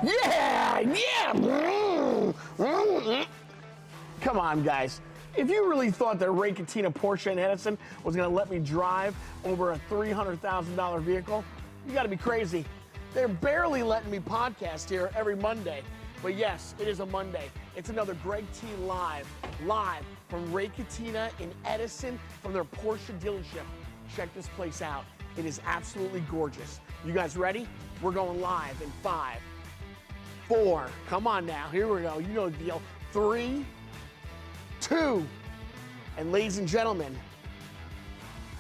Yeah, yeah. Come on, guys. If you really thought that Ray Catena, Porsche and Edison was gonna let me drive over a $300,000 vehicle, you gotta be crazy. They're barely letting me podcast here every Monday. But yes, it is a Monday. It's another Greg T live from Ray Catena in Edison from their Porsche dealership. Check this place out. It is absolutely gorgeous. You guys ready? We're going live in 5, 4, come on now, here we go. You know the deal. 3, 2, and ladies and gentlemen,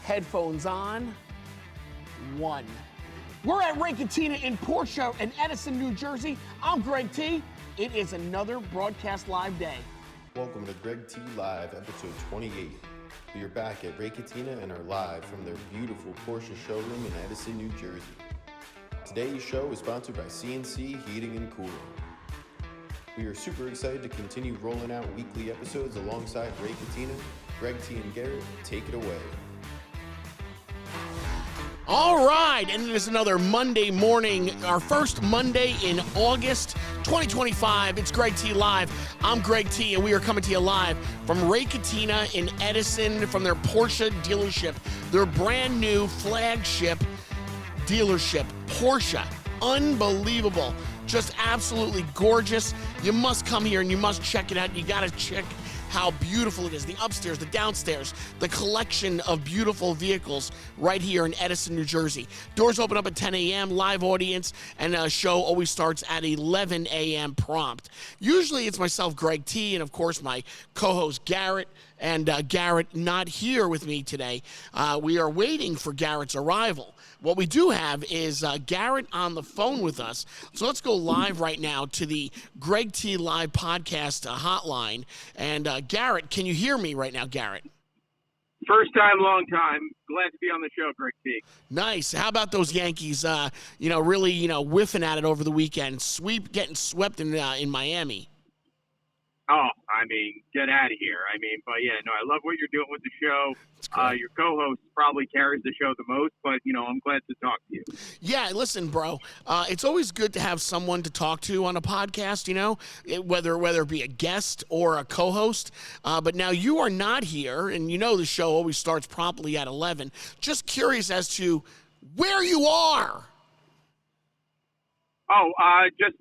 headphones on, 1. We're at Ray Catena in Porsche in Edison, New Jersey. I'm Greg T. It is another broadcast live day. Welcome to Greg T Live, episode 28. We are back at Ray Catena and are live from their beautiful Porsche showroom in Edison, New Jersey. Today's show is sponsored by CNC Heating and Cooling. We are super excited to continue rolling out weekly episodes alongside Ray Catena. Greg T and Garrett, take it away. All right, and it is another Monday morning, our first Monday in August 2025. It's Greg T Live. I'm Greg T, and we are coming to you live from Ray Catena in Edison from their Porsche dealership, their brand new flagship dealership, Porsche. Unbelievable. Just absolutely gorgeous. You must come here and you must check it out. You got to check how beautiful it is. The upstairs, the downstairs, the collection of beautiful vehicles right here in Edison, New Jersey. Doors open up at 10 a.m., live audience, and a show always starts at 11 a.m. prompt. Usually it's myself, Greg T, and of course my co-host Garrett. And Garrett not here with me today. We are waiting for Garrett's arrival. What we do have is Garrett on the phone with us. So let's go live right now to the Greg T Live podcast hotline. And Garrett, can you hear me right now, Garrett? First time, long time. Glad to be on the show, Greg T. Nice. How about those Yankees, really, whiffing at it over the weekend, getting swept in Miami? Oh, get out of here. But yeah, no, I love what you're doing with the show. Your co-host probably carries the show the most, but, I'm glad to talk to you. Yeah, listen, bro, it's always good to have someone to talk to on a podcast, whether it be a guest or a co-host. But now you are not here, and the show always starts promptly at 11. Just curious as to where you are. Just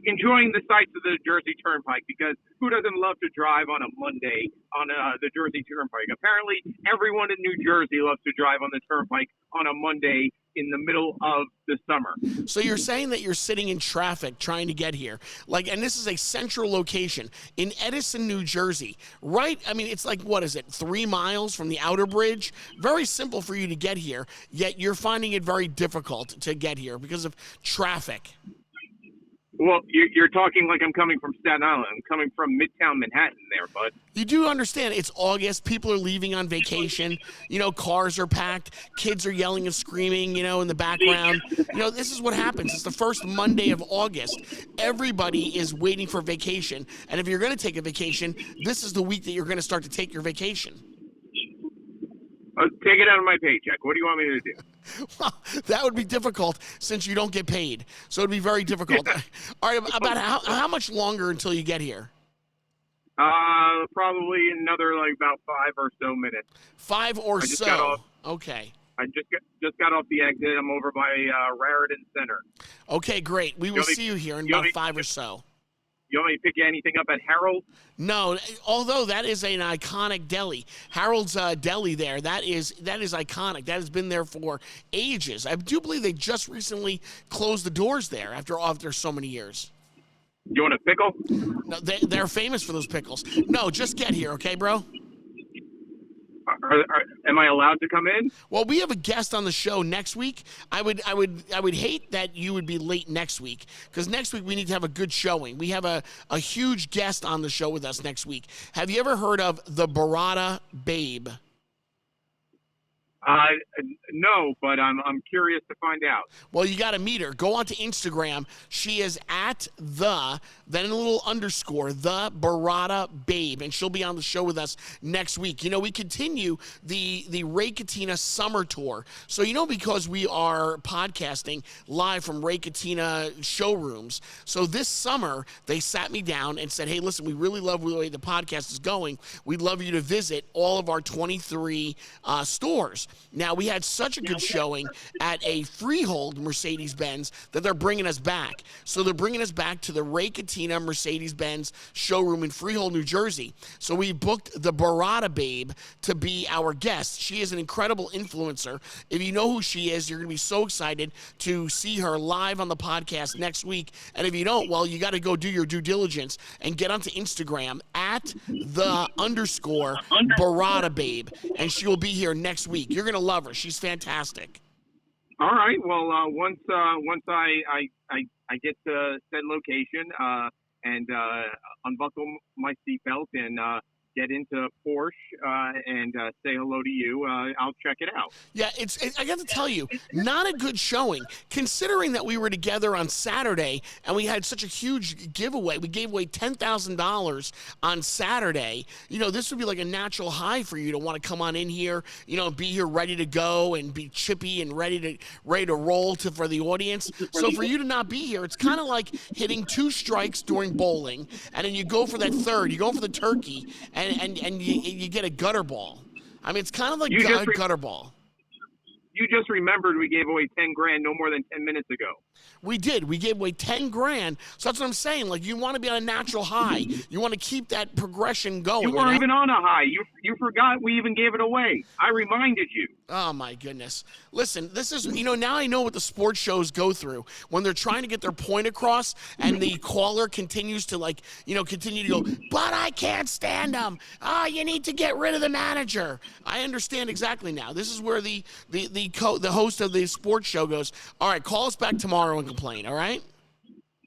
enjoying the sights of the Jersey Turnpike, because who doesn't love to drive on a Monday on the Jersey Turnpike? Apparently, everyone in New Jersey loves to drive on the Turnpike on a Monday in the middle of the summer. So you're saying that you're sitting in traffic trying to get here. And this is a central location in Edison, New Jersey, right? It's 3 miles from the outer bridge? Very simple for you to get here, yet you're finding it very difficult to get here because of traffic. Well, you're talking like I'm coming from Staten Island. I'm coming from Midtown Manhattan there, bud. You do understand it's August. People are leaving on vacation. Cars are packed. Kids are yelling and screaming, in the background. This is what happens. It's the first Monday of August. Everybody is waiting for vacation. And if you're going to take a vacation, this is the week that you're going to start to take your vacation. Take it out of my paycheck. What do you want me to do? Well, that would be difficult since you don't get paid. So it'd be very difficult. All right, about how much longer until you get here? Probably another about 5 or so minutes. 5 or so. Okay. I just got off the exit. I'm over by Raritan Center. Okay, great. We will see you here in about 5 or so. You want me to pick anything up at Harold's? No, although that is an iconic deli. Harold's Deli there, that is iconic. That has been there for ages. I do believe they just recently closed the doors there after so many years. You want a pickle? No, they're famous for those pickles. No, just get here, okay, bro? Am I allowed to come in? Well, we have a guest on the show next week. I would hate that you would be late next week, because next week we need to have a good showing. We have a huge guest on the show with us next week. Have you ever heard of the Barada Babe? No, but I'm curious to find out. Well, you got to meet her. Go onto Instagram. She is at then a little underscore, the Barada Babe, and she'll be on the show with us next week. You know, we continue the Ray Catena summer tour. So, you know, because we are podcasting live from Ray Catena showrooms. So this summer, they sat me down and said, hey, listen, we really love the way the podcast is going. We'd love you to visit all of our 23 stores. Now, we had such a good showing at a freehold Mercedes-Benz that they're bringing us back. So they're bringing us back to the Ray Catena Mercedes-Benz showroom in Freehold, New Jersey. So we booked the Barada Babe to be our guest. She is an incredible influencer. If you know who she is, you're going to be so excited to see her live on the podcast next week. And if you don't, well, you got to go do your due diligence and get onto Instagram at the underscore Barada Babe. And she will be here next week. You're going to love her. She's fantastic. All right. Well, once I get to said location and unbuckle my seatbelt and get into Porsche and say hello to you, I'll check it out. Yeah, I got to tell you, not a good showing, considering that we were together on Saturday and we had such a huge giveaway. We gave away $10,000 on Saturday. You know, this would be like a natural high for you to want to come on in here, you know, be here ready to go and be chippy and ready to roll for the audience. So for you to not be here, it's kind of like hitting 2 strikes during bowling, and then you go for that third, you go for the turkey, and you get a gutter ball. I mean, it's kind of like gutter ball. You just remembered we gave away $10,000 no more than 10 minutes ago. We did. We gave away $10,000. So that's what I'm saying. Like, you want to be on a natural high. You want to keep that progression going. You weren't even on a high. You forgot we even gave it away. I reminded you. Oh, my goodness. Listen, this is, you know, now I know what the sports shows go through when they're trying to get their point across and the caller continues to, like, you know, continue to go, but I can't stand them. You need to get rid of the manager. I understand exactly now. This is where the host of the sports show goes, all right, call us back tomorrow and complain, all right?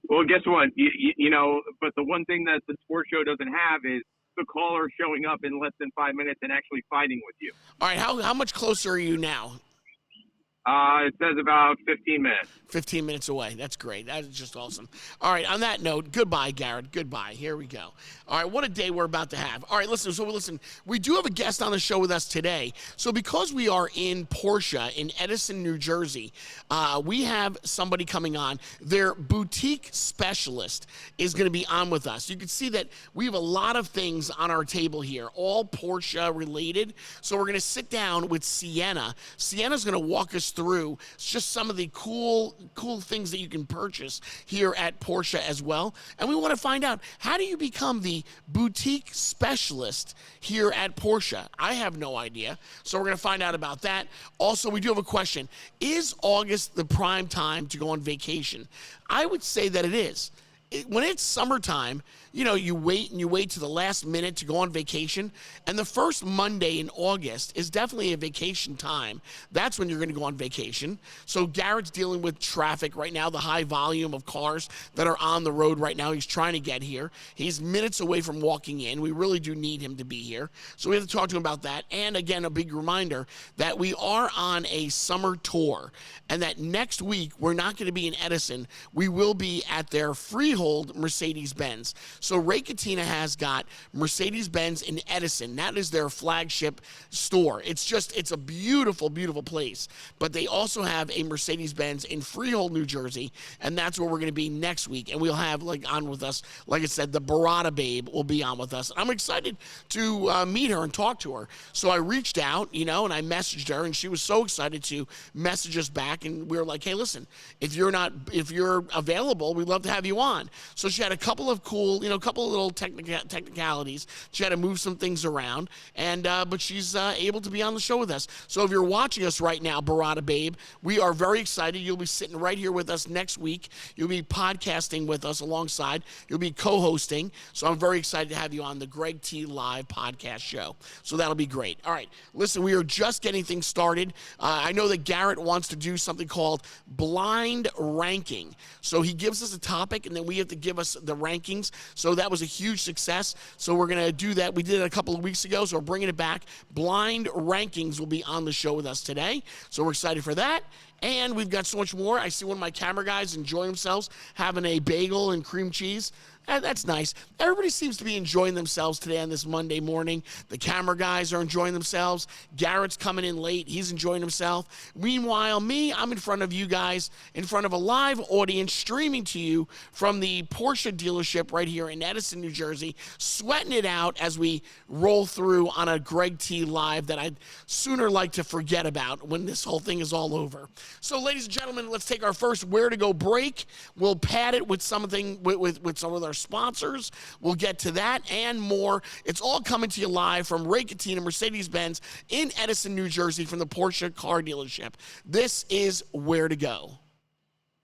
Well, guess what? You know, but the one thing that the sports show doesn't have is the caller showing up in less than 5 minutes and actually fighting with you. All right, how much closer are you now? It says about 15 minutes. 15 minutes away. That's great. That is just awesome. All right, on that note, goodbye, Garrett. Goodbye. Here we go. All right, what a day we're about to have. All right, listen, we do have a guest on the show with us today. So because we are in Porsche in Edison, New Jersey, we have somebody coming on. Their boutique specialist is going to be on with us. You can see that we have a lot of things on our table here, all Porsche related. So we're going to sit down with Sienna. Sienna's going to walk us through just some of the cool things that you can purchase here at Porsche as well. And we want to find out, how do you become the boutique specialist here at Porsche? I have no idea. So we're going to find out about that. Also, we do have a question. Is August the prime time to go on vacation? I would say that it is. When it's summertime, you know, you wait to the last minute to go on vacation. And the first Monday in August is definitely a vacation time. That's when you're going to go on vacation. So Garrett's dealing with traffic right now, the high volume of cars that are on the road right now. He's trying to get here. He's minutes away from walking in. We really do need him to be here. So we have to talk to him about that. And again, a big reminder that we are on a summer tour and that next week we're not going to be in Edison. We will be at their freehold Mercedes-Benz. So Ray Catena has got Mercedes-Benz in Edison. That is their flagship store. It's a beautiful, beautiful place. But they also have a Mercedes-Benz in Freehold, New Jersey, and that's where we're going to be next week. And we'll have on with us, like I said, the Barada Babe will be on with us. I'm excited to meet her and talk to her. So I reached out, and I messaged her, and she was so excited to message us back. And we were like, hey, listen, if you're available, we'd love to have you on. So she had a couple of cool, a couple of little technicalities. She had to move some things around, but she's able to be on the show with us. So if you're watching us right now, Barada Babe, we are very excited. You'll be sitting right here with us next week. You'll be podcasting with us alongside. You'll be co-hosting. So I'm very excited to have you on the Greg T Live podcast show. So that'll be great. All right, listen, we are just getting things started. I know that Garrett wants to do something called blind ranking. So he gives us a topic, and then we we have to give us the rankings. So that was a huge success. So we're going to do that. We did it a couple of weeks ago, so we're bringing it back. Blind rankings will be on the show with us today. So we're excited for that. And we've got so much more. I see one of my camera guys enjoying themselves, having a bagel and cream cheese. That's nice. Everybody seems to be enjoying themselves today on this Monday morning. The camera guys are enjoying themselves. Garrett's coming in late. He's enjoying himself. Meanwhile, I'm in front of you guys, in front of a live audience, streaming to you from the Porsche dealership right here in Edison, New Jersey, sweating it out as we roll through on a Greg T Live that I'd sooner like to forget about when this whole thing is all over. So, ladies and gentlemen, let's take our first Where to Go break. We'll pad it with something, with some of our sponsors. We'll get to that and more. It's all coming to you live from Ray Catena, Mercedes-Benz in Edison, New Jersey, from the Porsche car dealership. This is Where to Go.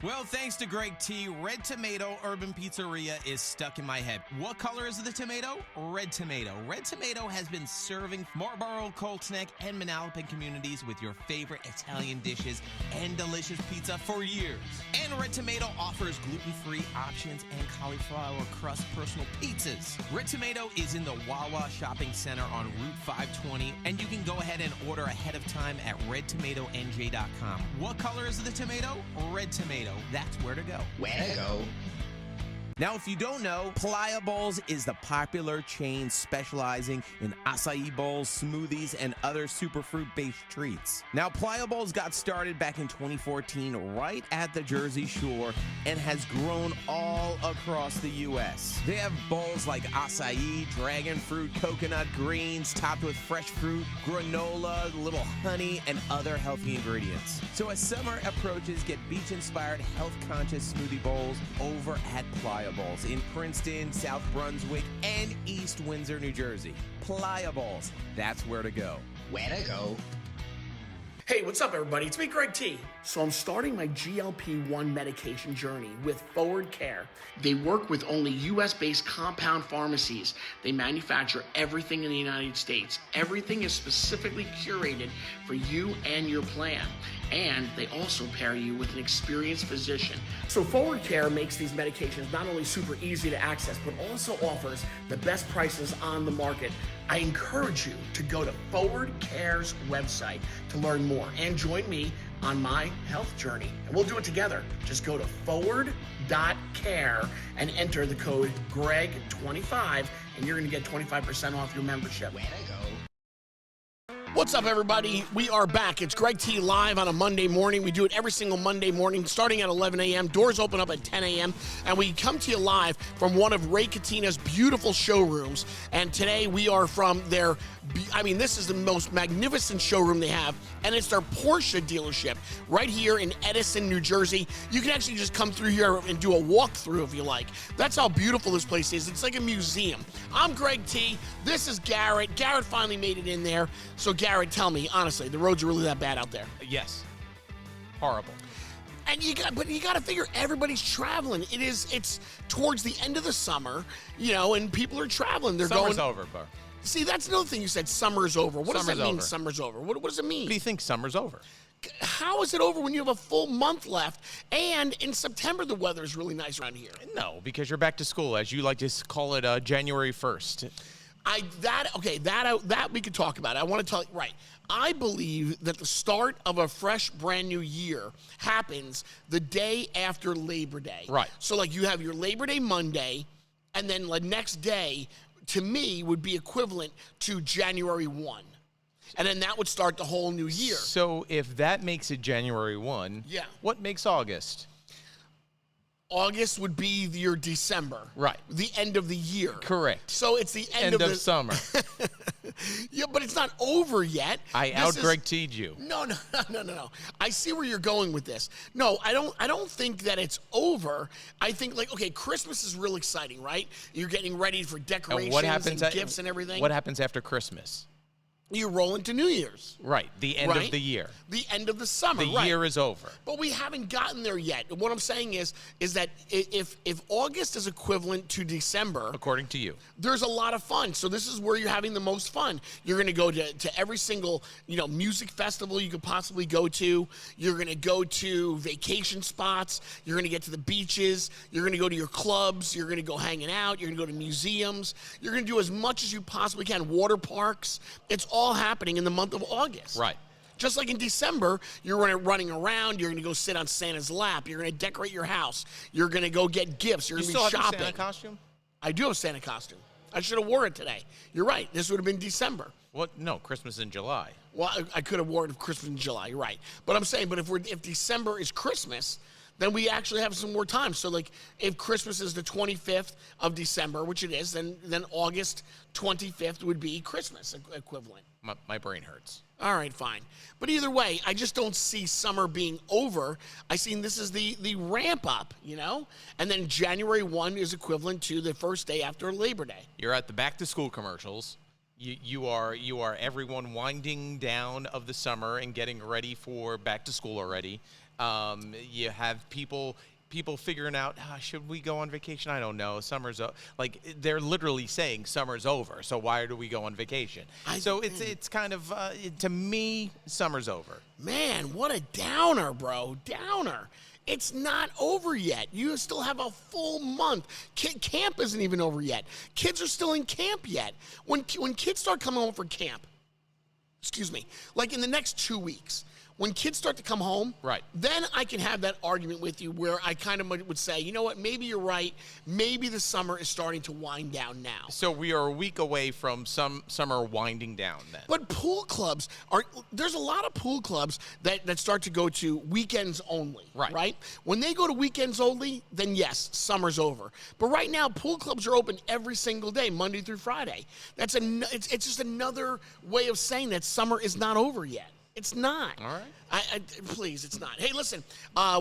Well, thanks to Greg T, Red Tomato Urban Pizzeria is stuck in my head. What color is the tomato? Red Tomato. Red Tomato has been serving Marlborough, Colts Neck, and Manalapan communities with your favorite Italian dishes and delicious pizza for years. And Red Tomato offers gluten-free options and cauliflower crust personal pizzas. Red Tomato is in the Wawa Shopping Center on Route 520, and you can go ahead and order ahead of time at redtomatonj.com. What color is the tomato? Red Tomato. That's where to go. Where to go? Now, if you don't know, Playa Bowls is the popular chain specializing in acai bowls, smoothies, and other superfruit-based treats. Now, Playa Bowls got started back in 2014 right at the Jersey Shore and has grown all across the U.S. They have bowls like acai, dragon fruit, coconut greens, topped with fresh fruit, granola, little honey, and other healthy ingredients. So as summer approaches, get beach-inspired, health-conscious smoothie bowls over at Playa Bowls in Princeton, South Brunswick, and East Windsor, New Jersey. Playa Bowls, that's where to go. Where to go? Hey, what's up, everybody? It's me, Greg T. So I'm starting my GLP-1 medication journey with Forward Care. They work with only U.S.-based compound pharmacies. They manufacture everything in the United States. Everything is specifically curated for you and your plan. And they also pair you with an experienced physician. So Forward Care makes these medications not only super easy to access, but also offers the best prices on the market. I encourage you to go to Forward Care's website to learn more and join me on my health journey. And we'll do it together. Just go to forward.care and enter the code GREG25 and you're gonna get 25% off your membership. Where to go? What's up, everybody? We are back. It's Greg T Live on a Monday morning. We do it every single Monday morning, starting at 11 a.m. Doors open up at 10 a.m. And we come to you live from one of Ray Catena's beautiful showrooms. And today we are from their, this is the most magnificent showroom they have. And it's their Porsche dealership right here in Edison, New Jersey. You can actually just come through here and do a walkthrough if you like. That's how beautiful this place is. It's like a museum. I'm Greg T. This is Garrett. Garrett finally made it in there. So Garrett, tell me, honestly, the roads are really that bad out there? Yes. Horrible. And you got to figure everybody's traveling. It's towards the end of the summer, and people are traveling. Summer's over, bro. See, that's another thing you said, summer's over. What does that mean, over. Summer's over? What does it mean? What do you think, summer's over? How is it over when you have a full month left? And in September, the weather is really nice around here. No, because you're back to school, as you like to call it, January 1st. That we could talk about. I want to tell you, right. I believe that the start of a fresh, brand new year happens the day after Labor Day. Right. So, like, you have your Labor Day Monday, and then the next day, to me, would be equivalent to January 1. And then that would start the whole new year. So, if that makes it January 1, yeah. What makes August? August would be your December. Right. The end of the year. Correct. So it's the end of summer. Yeah, but it's not over yet. I Greg T'd you. No. I see where you're going with this. No, I don't think that it's over. I think, Christmas is real exciting, right? You're getting ready for decorations and gifts and everything. What happens after Christmas? You roll into New Year's. Right. The end Right? of the year. The end of the summer. The right. year is over. But we haven't gotten there yet. What I'm saying is that if August is equivalent to December, According to you. there's a lot of fun. So this is where you're having the most fun. You're going to go to every single, music festival you could possibly go to. You're going to go to vacation spots. You're going to get to the beaches. You're going to go to your clubs. You're going to go hanging out. You're going to go to museums. You're going to do as much as you possibly can. Water parks. It's all happening in the month of August. Right. Just like in December, you're running around, you're going to go sit on Santa's lap, you're going to decorate your house, you're going to go get gifts, you're You going to still be have shopping. your Santa costume? I do have a Santa costume. I should have wore it today. You're right. This would have been December. What? No, Christmas in July. Well, I could have worn it Christmas in July. You're right. But I'm saying, if December is Christmas, then we actually have some more time. So, like, if Christmas is the 25th of December, which it is, then August 25th would be Christmas equivalent. My brain hurts. All right, fine. But either way, I just don't see summer being over. I see this is the ramp up, And then January 1 is equivalent to the first day after Labor Day. You're at the back to school commercials. You are everyone winding down of the summer and getting ready for back to school already. You have people figuring out, should we go on vacation? I don't know. Summer's like they're literally saying summer's over. So why do we go on vacation? It's kind of to me, summer's over. Man, what a downer, bro. Downer. It's not over yet. You still have a full month. Camp isn't even over yet. Kids are still in camp yet. When kids start coming home for camp, like in the next 2 weeks, when kids start to come home, right, then I can have that argument with you where I kind of would say, you know what, maybe you're right. Maybe the summer is starting to wind down now. So we are a week away from summer winding down then. But pool clubs there's a lot of pool clubs that start to go to weekends only, right? When they go to weekends only, then yes, summer's over. But right now, pool clubs are open every single day, Monday through Friday. It's just another way of saying that summer is not over yet. It's not. All right. Please, it's not. Hey, listen,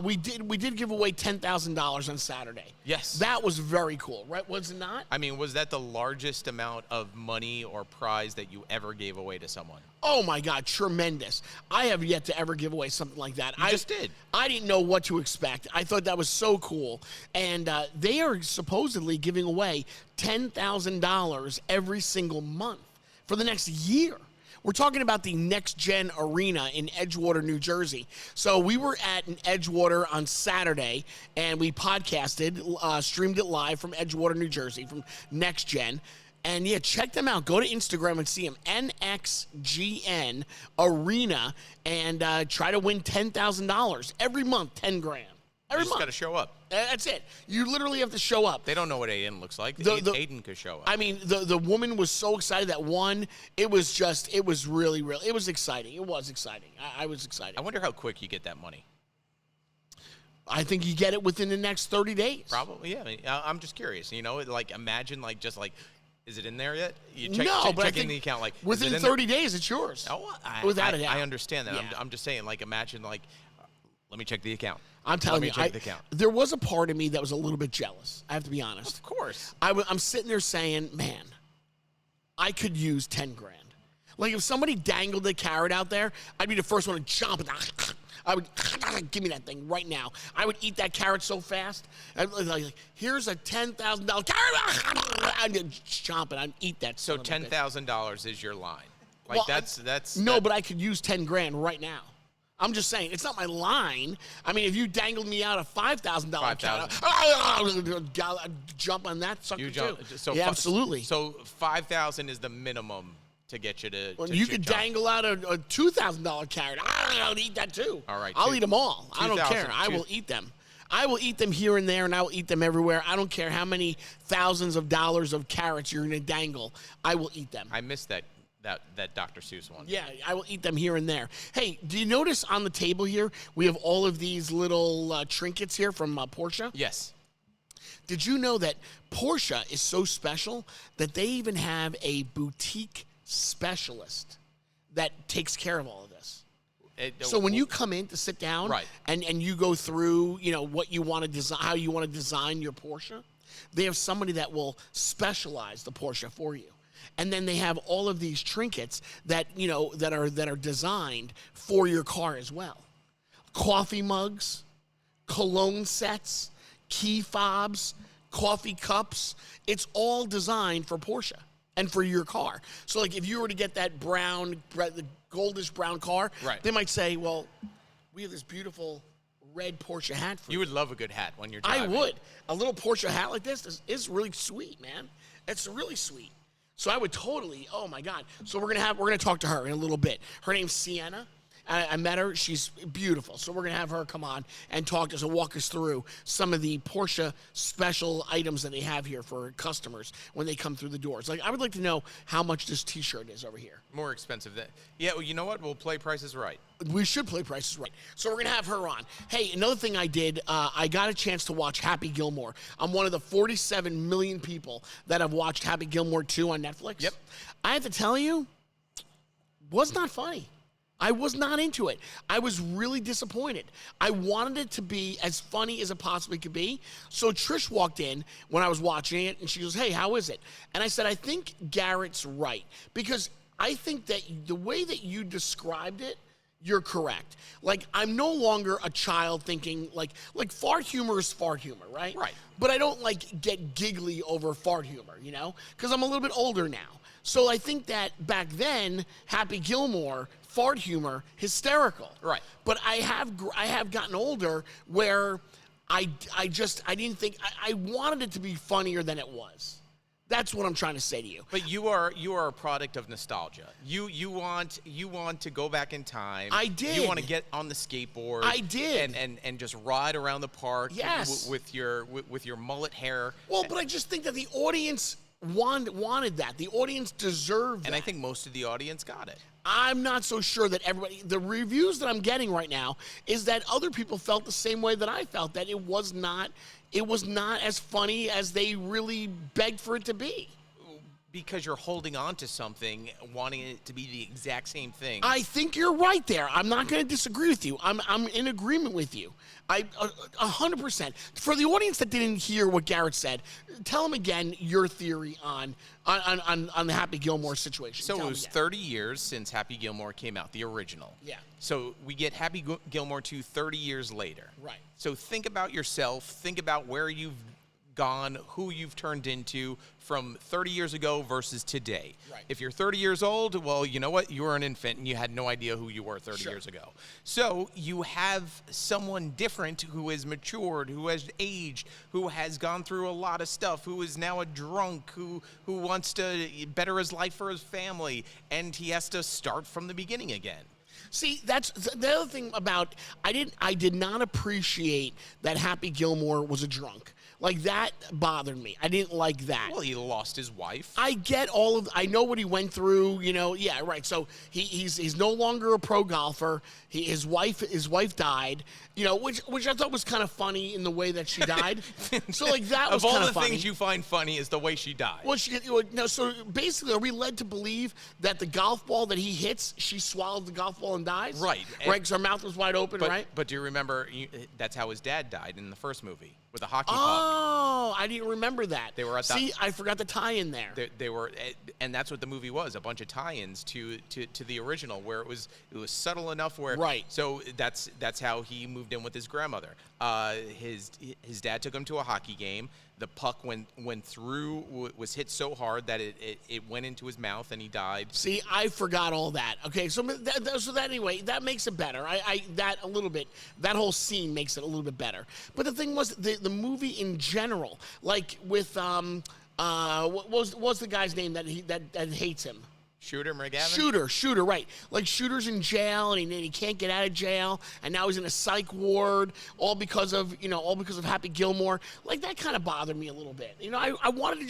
we did give away $10,000 on Saturday. Yes. That was very cool, right? Was it not? I mean, was that the largest amount of money or prize that you ever gave away to someone? Oh, my God, tremendous. I have yet to ever give away something like that. I just did. I didn't know what to expect. I thought that was so cool. And they are supposedly giving away $10,000 every single month for the next year. We're talking about the Next Gen Arena in Edgewater, New Jersey. So we were at an Edgewater on Saturday, and we podcasted, streamed it live from Edgewater, New Jersey, from Next Gen. And, yeah, check them out. Go to Instagram and see them, NXGN Arena, and try to win $10,000 every month, 10 grand. You just got to show up. That's it. You literally have to show up. They don't know what Aiden looks like. Aiden could show up. I mean, the woman was so excited that won. It was really, really, it was exciting. It was exciting. I was excited. I wonder how quick you get that money. I think you get it within the next 30 days. Probably, yeah. I mean, I'm just curious. Imagine, is it in there yet? You checking the account, within 30 days, it's yours. Oh, without a doubt. I understand that. Yeah. I'm just saying, imagine, let me check the account. I'm telling you, check the account. There was a part of me that was a little bit jealous. I have to be honest. Of course. I'm sitting there saying, man, I could use 10 grand. Like if somebody dangled a carrot out there, I'd be the first one to jump. I would give me that thing right now. I would eat that carrot so fast. Here's a $10,000 carrot. I'd chomp it. I'd eat that. So $10,000 is your line. But I could use 10 grand right now. I'm just saying, it's not my line. I mean, if you dangled me out a $5,000 carrot, I'd jump on that sucker too. Yeah, absolutely. So $5,000 is the minimum to get you to. You could dangle out a $2,000 carrot. I'll eat that too. All right. I'll eat them all. I don't care. I will eat them. I will eat them here and there, and I will eat them everywhere. I don't care how many thousands of dollars of carrots you're going to dangle. I will eat them. I missed that Dr. Seuss one. Yeah, I will eat them here and there. Hey, do you notice on the table here, we have all of these little trinkets here from Porsche? Yes. Did you know that Porsche is so special that they even have a boutique specialist that takes care of all of this? So when you come in to sit down and you go through, what you want to design, how you want to design your Porsche, they have somebody that will specialize the Porsche for you. And then they have all of these trinkets that, that are designed for your car as well. Coffee mugs, cologne sets, key fobs, coffee cups. It's all designed for Porsche and for your car. So like if you were to get that the goldish brown car, right, they might say, well, we have this beautiful red Porsche hat for you. You would love a good hat when you're driving. I would. A little Porsche hat like this is really sweet, man. It's really sweet. So I would totally, oh my God. So we're gonna talk to her in a little bit. Her name's Sienna. I met her. She's beautiful. So we're going to have her come on and talk to us and walk us through some of the Porsche special items that they have here for customers when they come through the doors. Like, I would like to know how much this T-shirt is over here. More expensive than... Yeah, well, you know what? We'll play Prices Right. We should play Prices Right. So we're going to have her on. Hey, another thing I did, I got a chance to watch Happy Gilmore. I'm one of the 47 million people that have watched Happy Gilmore 2 on Netflix. Yep. I have to tell you, was not funny. I was not into it. I was really disappointed. I wanted it to be as funny as it possibly could be. So Trish walked in when I was watching it, and she goes, hey, how is it? And I said, I think Garrett's right. Because I think that the way that you described it, you're correct. Like, I'm no longer a child thinking, like fart humor is fart humor, right? Right. But I don't, get giggly over fart humor, Because I'm a little bit older now. So I think that back then, Happy Gilmore, fart humor, hysterical. Right. But I have gotten older where I didn't think, I wanted it to be funnier than it was. That's what I'm trying to say to you. But you are a product of nostalgia. You want to go back in time. I did. You want to get on the skateboard. I did. And just ride around the park. Yes. With your mullet hair. Well, but I just think that the audience wanted that. The audience deserved that. And I think most of the audience got it. I'm not so sure that everybody, the reviews that I'm getting right now is that other people felt the same way that I felt, that it was not as funny as they really begged for it to be. Because you're holding on to something, wanting it to be the exact same thing. I think you're right there. I'm not going to disagree with you. I'm in agreement with you. 100%. For the audience that didn't hear what Garrett said, tell them again your theory on the Happy Gilmore situation. So it was 30 years since Happy Gilmore came out, the original. Yeah. So we get Happy Gilmore 2 30 years later. Right. So think about yourself. Think about where you've gone, who you've turned into from 30 years ago versus today. Right. If you're 30 years old, well, you know what? You were an infant and you had no idea who you were 30 years ago. So you have someone different who has matured, who has aged, who has gone through a lot of stuff, who is now a drunk, who wants to better his life for his family, and he has to start from the beginning again. See, that's the other thing about, I did not appreciate that Happy Gilmore was a drunk. Like, that bothered me. I didn't like that. Well, he lost his wife. I know what he went through, yeah, right. So he's no longer a pro golfer. His wife died, which I thought was kind of funny in the way that she died. So like that was kind of funny. Of all the things you find funny is the way she died. Well, so basically, are we led to believe that the golf ball that he hits, she swallowed the golf ball and dies? Right. Right, because her mouth was wide open, right? But do you remember, that's how his dad died in the first movie, with a hockey puck. Oh, I didn't remember that. They were at See, I forgot the tie-in there. They were, and that's what the movie was, a bunch of tie-ins to the original, where it was subtle enough where. Right. So that's how he moved in with his grandmother. His dad took him to a hockey game. The puck went through, was hit so hard that it went into his mouth and he died. See, I forgot all that. Okay, so anyway, that makes it better. That a little bit. That whole scene makes it a little bit better. But the thing was, the movie in general, like with what was the guy's name that hates him? Shooter McGavin? Shooter, right. Like, Shooter's in jail, and he can't get out of jail, and now he's in a psych ward, all because of Happy Gilmore. Like, that kind of bothered me a little bit. I wanted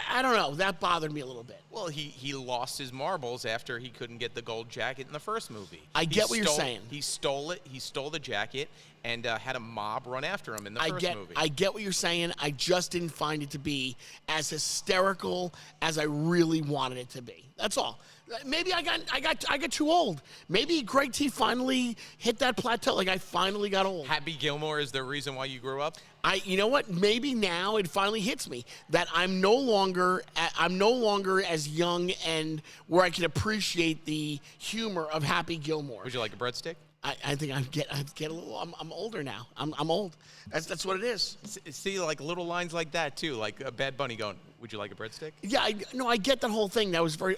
I don't know, that bothered me a little bit. Well, he lost his marbles after he couldn't get the gold jacket in the first movie. I get what you're saying. He stole it. He stole the jacket, and had a mob run after him in the first movie. I get what you're saying. I just didn't find it to be as hysterical as I really wanted it to be. That's all. Maybe I got too old. Maybe Greg T finally hit that plateau. Like I finally got old. Happy Gilmore is the reason why you grew up? You know what? Maybe now it finally hits me that I'm no longer as young and where I can appreciate the humor of Happy Gilmore. Would you like a breadstick? I think I get a little. I'm older now. I'm old. That's what it is. See, like little lines like that too, like a Bad Bunny going, "Would you like a breadstick?" Yeah, I get that whole thing. That was very.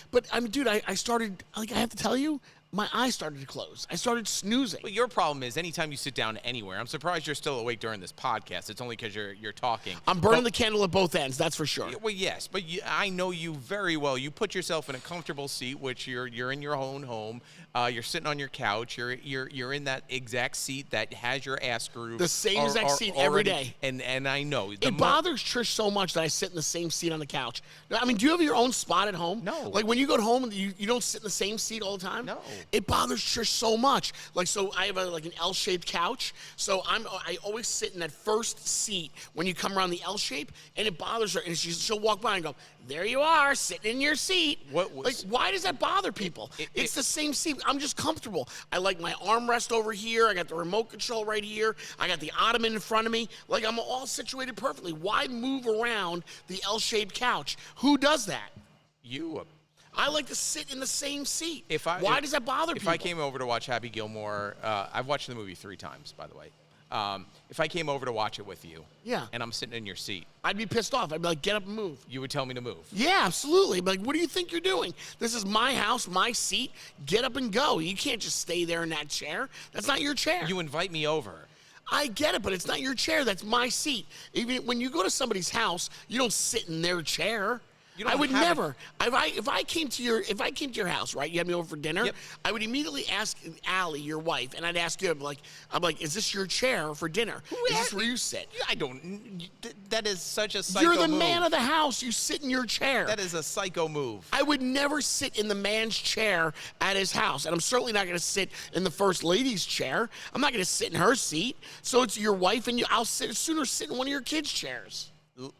But I mean, dude, I started. Like, I have to tell you, my eyes started to close. I started snoozing. Well, your problem is anytime you sit down anywhere. I'm surprised you're still awake during this podcast. It's only because you're talking. I'm burning the candle at both ends. That's for sure. Well, yes, but I know you very well. You put yourself in a comfortable seat, which you're in your own home. You're sitting on your couch. You're in that exact seat that has your ass groove. The same exact seat every day. And I know it bothers Trish so much that I sit in the same seat on the couch. I mean, do you have your own spot at home? No. Like when you go home, you don't sit in the same seat all the time. No. It bothers Trish so much. Like, so I have an L-shaped couch. So I always sit in that first seat when you come around the L shape, and it bothers her. And she'll walk by and go, "There you are, sitting in your seat." Like, why does that bother people? It's the same seat. I'm just comfortable. I like my armrest over here. I got the remote control right here. I got the ottoman in front of me. Like, I'm all situated perfectly. Why move around the L-shaped couch? Who does that? You. I like to sit in the same seat. Why does that bother people? If I came over to watch Happy Gilmore, I've watched the movie 3 times, by the way. If I came over to watch it with you, yeah, and I'm sitting in your seat, I'd be pissed off. I'd be like, "Get up and move." You would tell me to move. Yeah, absolutely. Like, what do you think you're doing? This is my house, my seat. Get up and go. You can't just stay there in that chair. That's not your chair. You invite me over. I get it, but it's not your chair. That's my seat. Even when you go to somebody's house, you don't sit in their chair. I would never. If I came to your house, right? You had me over for dinner. Yep. I would immediately ask Allie, your wife, and I'd ask you. I'm like, is this your chair for dinner? Is this where you sit? I don't. That is such a psycho You're the move. man of the house. You sit in your chair. That is a psycho move. I would never sit in the man's chair at his house, and I'm certainly not going to sit in the first lady's chair. I'm not going to sit in her seat. So it's your wife and you. I'll sooner sit in one of your kids' chairs.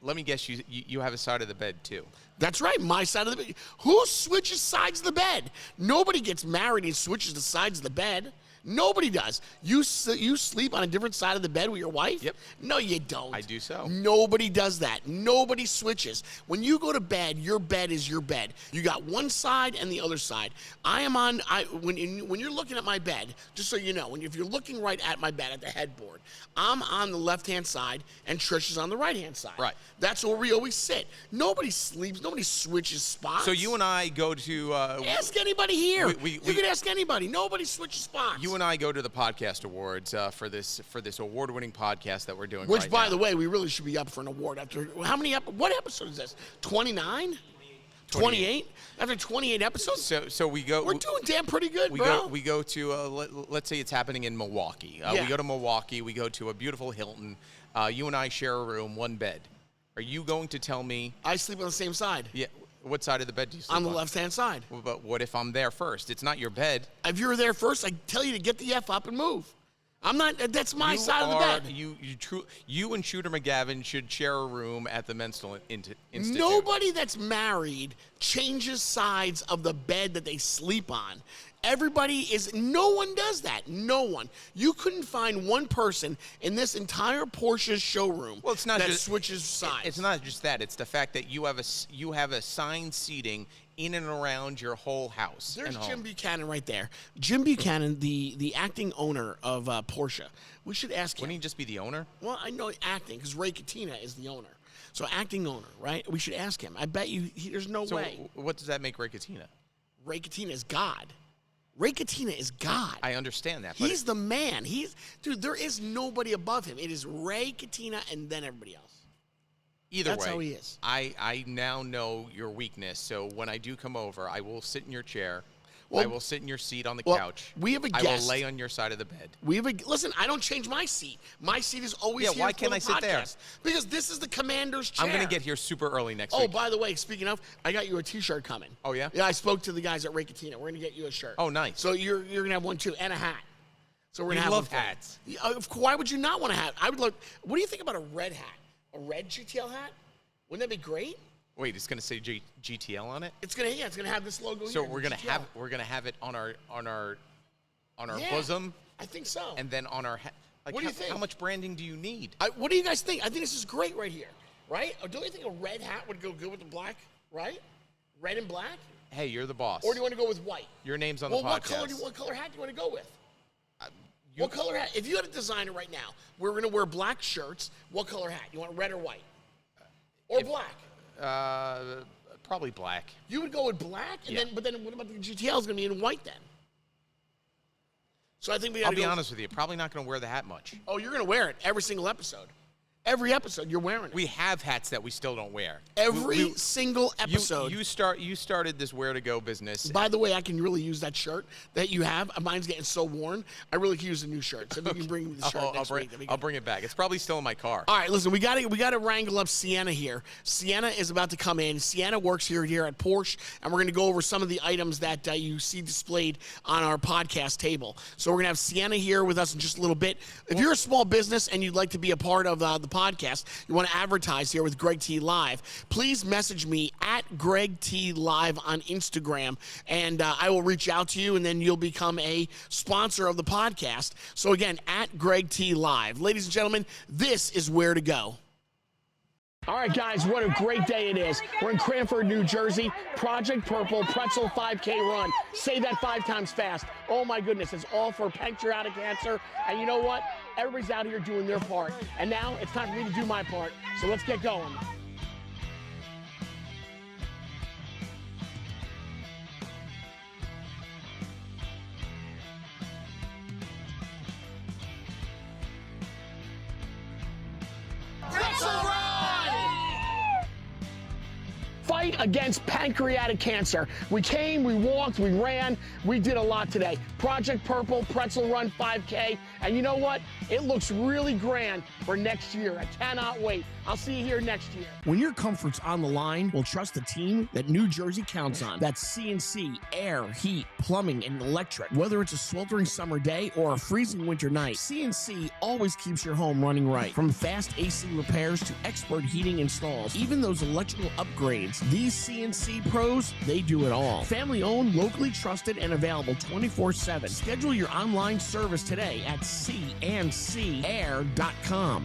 Let me guess, you have a side of the bed too. That's right, my side of the bed. Who switches sides of the bed? Nobody gets married and switches the sides of the bed. Nobody does. You sleep on a different side of the bed with your wife? Yep. No, you don't. I do so. Nobody does that. Nobody switches. When you go to bed, your bed is your bed. You got one side and the other side. When you're looking at my bed, just so you know, if you're looking right at my bed at the headboard, I'm on the left-hand side and Trish is on the right-hand side. Right. That's where we always sit. Nobody sleeps. Nobody switches spots. So you and I go to... ask anybody here. You can ask anybody. Nobody switches spots. You and I go to the podcast awards for this award-winning podcast that we're doing. Which, by the way, we really should be up for an award after what episode is this? 29? 28? After 28 episodes? So we go. We're doing damn pretty good, bro. We go to let's say it's happening in Milwaukee. We go to Milwaukee. We go to a beautiful Hilton. You and I share a room, one bed. Are you going to tell me? I sleep on the same side. Yeah. What side of the bed do you sleep on? On the left-hand side. Well, but what if I'm there first? It's not your bed. If you're there first, I tell you to get the F up and move. I'm not. That's my side of the bed. You and Shooter McGavin should share a room at the Mental Institute. Nobody that's married changes sides of the bed that they sleep on. No one does that. No one. You couldn't find one person in this entire Porsche showroom that switches sides. It's not just that. It's the fact that you have assigned seating in and around your whole house. There's Jim Buchanan right there. Jim Buchanan, the acting owner of Porsche. We should ask him. Wouldn't he just be the owner? Well, I know acting because Ray Catena is the owner. So acting owner, right? We should ask him. I bet you there's no way. What does that make Ray Catena? Ray Catena is God. Ray Catena is God. I understand that. He's the man. Dude, there is nobody above him. It is Ray Catena and then everybody else. Either way, that's how he is. I now know your weakness, so when I do come over, I will sit in your chair. I will sit in your seat on the couch. We have a guest. I will lay on your side of the bed. Listen, I don't change my seat. My seat is always here. Why can't I sit there? Because this is the commander's chair. I'm going to get here super early next week. Oh, by the way, speaking of, I got you a T-shirt coming. Oh, yeah? Yeah, I spoke to the guys at Ray Catena. We're going to get you a shirt. Oh, nice. So you're going to have one, too, and a hat. So we're gonna You have love them for you. hats. Yeah, why would you not want to have? I would love. What do you think about a red hat? A red GTL hat? Wouldn't that be great? Wait, it's gonna say GTL on it. It's gonna have this logo. So here, we're gonna GTL. have it on our Yeah, bosom, I think so. and then on our. Like, What do you think? How much branding do you need? What do you guys think? I think this is great right here, right? Or don't you think a red hat would go good with the black, right? Red and black? Hey, you're the boss. Or do you want to go with white? Your name's on Well, the podcast. what color hat do you want to go with? What color hat? If you had a designer right now, we're going to wear black shirts. What color hat? You want red or white? Or black? Probably black. You would go with black, and but then what about the GTL is going to be in white then? So I think we got to I'll be honest with you, probably not going to wear the hat much. Oh, you're going to wear it every single episode. Every episode, you're wearing it. We have hats that we still don't wear. Every single episode. You started this Where to Go business. By the way, I can really use that shirt that you have. Mine's getting so worn. I really could use a new shirt. So if you can bring me the shirt next week. I'll bring it back. It's probably still in my car. All right, listen, we got to wrangle up Sienna here. Sienna is about to come in. Sienna works here at Porsche, and we're going to go over some of the items that you see displayed on our podcast table. So we're going to have Sienna here with us in just a little bit. If you're a small business and you'd like to be a part of the podcast, you want to advertise here with Greg T Live, please message me at Greg T Live on Instagram, and I will reach out to you, and then you'll become a sponsor of the podcast. So again, at Greg T Live. Ladies and gentlemen, this is Where to Go. All right, guys, what a great day it is. We're in Cranford, New Jersey. Project Purple Pretzel 5K run. Say that 5 times fast. Oh, my goodness. It's all for pancreatic cancer. And you know what? Everybody's out here doing their part. And now it's time for me to do my part. So let's get going. Fight against pancreatic cancer. We came, we walked, we ran, we did a lot today. Project Purple Pretzel Run 5K, and you know what? It looks really grand for next year. I cannot wait. I'll see you here next year. When your comfort's on the line, we'll trust the team that New Jersey counts on. That's CNC, air, heat, plumbing, and electric. Whether it's a sweltering summer day or a freezing winter night, CNC always keeps your home running right. From fast AC repairs to expert heating installs, even those electrical upgrades, these CNC pros, they do it all. Family owned, locally trusted, and available 24/7. Schedule your online service today at cncair.com.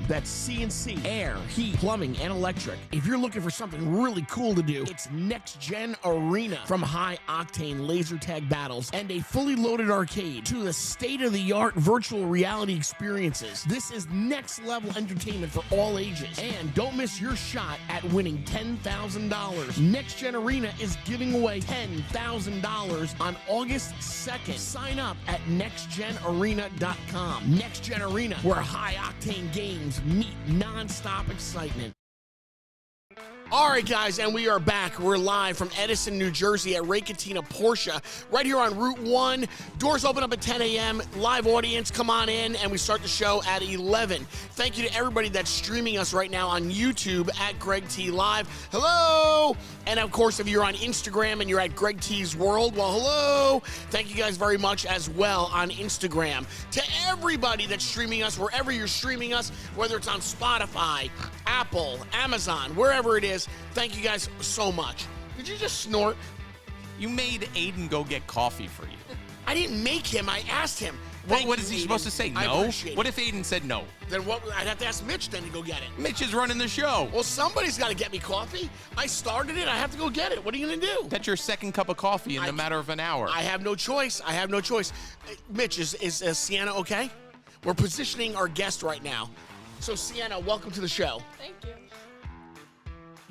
That's CNC Air, Heat, Plumbing, and Electric. If you're looking for something really cool to do, it's Next Gen Arena. From high octane laser tag battles and a fully loaded arcade to the state-of-the-art virtual reality experiences, this is next level entertainment for all ages. And don't miss your shot at winning $10,000. Next Gen Arena is giving away $10,000 on August 2nd. Sign up at nextgenarena.com. Next Gen Arena, where high-octane games meet non-stop excitement. All right, guys, and we are back. We're live from Edison, New Jersey at Ray Catena Porsche, right here on Route 1. Doors open up at 10 a.m. Live audience, come on in, and we start the show at 11. Thank you to everybody that's streaming us right now on YouTube at Greg T Live. Hello! And, of course, if you're on Instagram and you're at Greg T's World, well, hello! Thank you guys very much as well on Instagram. To everybody that's streaming us, wherever you're streaming us, whether it's on Spotify, Apple, Amazon, wherever it is, thank you guys so much. Did you just snort? You made Aiden go get coffee for you. I didn't make him. I asked him. What is he supposed to say? No? What if Aiden said no? Then what? I'd have to ask Mitch then to go get it. Mitch is running the show. Well, somebody's got to get me coffee. I started it. I have to go get it. What are you going to do? That's your second cup of coffee in a matter of an hour. I have no choice. Mitch, is Sienna okay? We're positioning our guest right now. So, Sienna, welcome to the show. Thank you.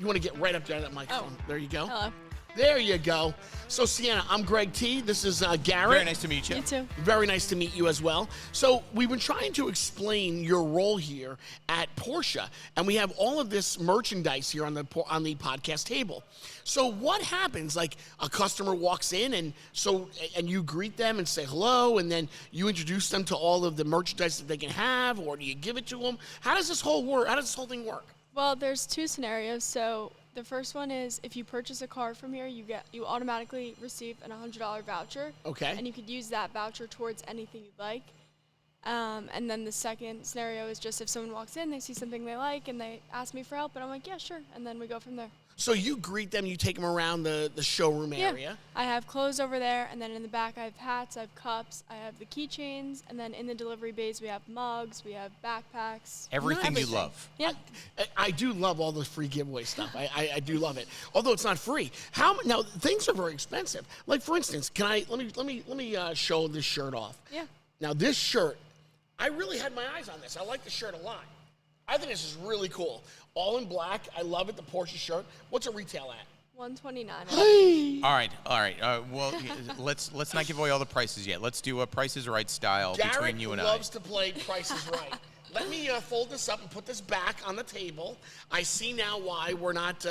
You want to get right up there to that microphone. Oh. There you go. Hello. There you go. So, Sienna, I'm Greg T. This is Garrett. Very nice to meet you. You too. Very nice to meet you as well. So we've been trying to explain your role here at Porsche, and we have all of this merchandise here on the podcast table. So what happens? Like a customer walks in, and you greet them and say hello, and then you introduce them to all of the merchandise that they can have, or do you give it to them? How does this whole thing work? Well, there's two scenarios. So the first one is if you purchase a car from here, you automatically receive an $100 voucher. Okay. And you could use that voucher towards anything you'd like. And then the second scenario is just if someone walks in, they see something they like, and they ask me for help, and I'm like, yeah, sure. And then we go from there. So you greet them, you take them around the showroom area. Yeah. I have clothes over there, and then in the back I have hats, I have cups, I have the keychains, and then in the delivery bays we have mugs, we have backpacks. Everything you love. Yeah. I do love all the free giveaway stuff. I do love it. Although it's not free. Now things are very expensive. Like for instance, let me show this shirt off. Yeah. Now this shirt, I really had my eyes on this. I like the shirt a lot. I think this is really cool. All in black. I love it, the Porsche shirt. What's it retail at? $129. All right. Well, let's not give away all the prices yet. Let's do a Price is Right style between you and I. Garrett loves to play Price is Right. Let me fold this up and put this back on the table. I see now why we're not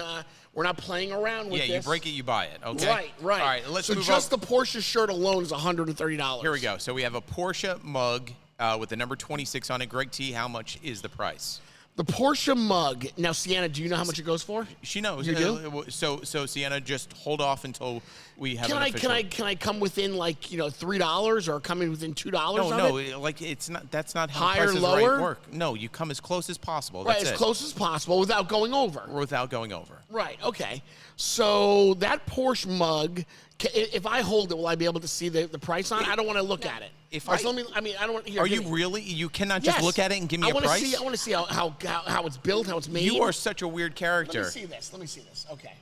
playing around with this. Yeah, you break it, you buy it. Okay. Right. All right. Let's so move just on. the Porsche shirt alone is $130. Here we go. So we have a Porsche mug with the number 26 on it. Greg T, how much is the price? The Porsche mug. Now, Sienna, do you know how much it goes for? She knows. You do? So Sienna, just hold off until we have an official. Can I come within $3 or come in within $2? No, it? like it's not. That's not how Higher, Price is lower? Right work. No, you come as close as possible. Right, That's as it. close as possible without going over. Without going over. Right. Okay. So that Porsche mug, if I hold it, will I be able to see the price on it? I don't want to look at it. I don't want. Here, Are you really? You cannot just look at it and give me a price? I want to see how it's built, how it's made. You are such a weird character. Let me see this. Okay.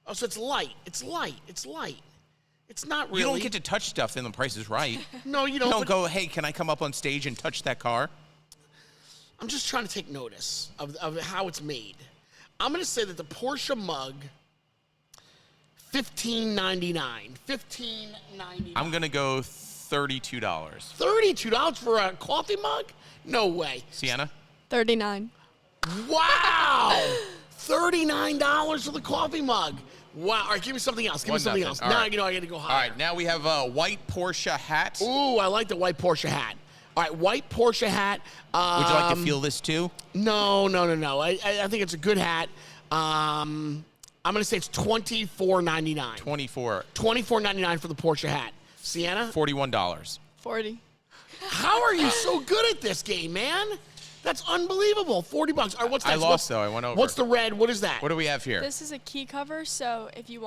Oh, so it's light. It's light. It's not really. You don't get to touch stuff in The Price is Right. No, you don't. Don't go, hey, can I come up on stage and touch that car? I'm just trying to take notice of how it's made. I'm going to say that the Porsche mug, $15.99. $15.99. I'm going to go $32. $32 for a coffee mug? No way. Sienna? $39. Wow! $39 for the coffee mug. Wow. All right, give me something else. Now, All right. I got to go higher. All right, now we have a white Porsche hat. Ooh, I like the white Porsche hat. All right, white Porsche hat. Would you like to feel this too? No. I think it's a good hat. I'm going to say it's $24.99. $24.99 for the Porsche hat. Sienna? $41. $40. How are you so good at this game, man? That's unbelievable. $40. All right, what's that? I lost, though. I went over. What's the red? What is that? What do we have here? This is a key cover, so if you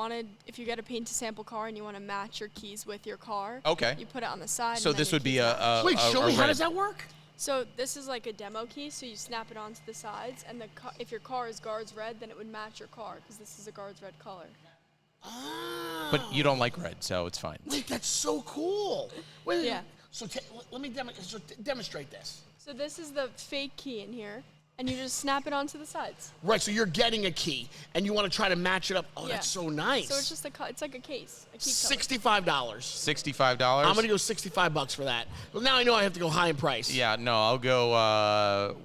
get a paint to sample car and you want to match your keys with your car, Okay. you put it on the side. So and then this your would be keys match. Wait, show me. How red. does that work? So this is like a demo key, so you snap it onto the sides, and if your car is guards red, then it would match your car, because this is a guards red color. Ah. But you don't like red, so it's fine. Wait, that's so cool. Wait, Yeah. So let me demonstrate this. So this is the fake key in here, and you just snap it onto the sides. Right, so you're getting a key, and you want to try to match it up. Oh, Yeah. that's so nice. So it's just it's like a case, a key cover. $65. $65? I'm going to go $65 for that. Well, now I know I have to go high in price. Yeah, no, I'll go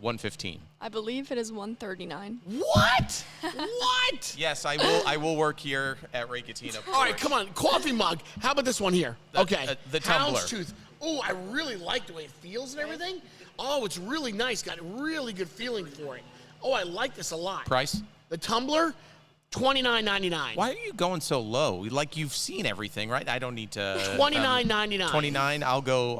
$115. I believe it is $139. What? What? Yes, I will work here at Ray Catena. All right, come on. Coffee mug. How about this one here? Okay. The tumbler. Houndstooth. Oh, I really like the way it feels and everything. Oh, it's really nice. Got a really good feeling for it. Oh, I like this a lot. Price? The tumbler, $29.99. Why are you going so low? Like, you've seen everything, right? I don't need to. $29.99. 29. I'll go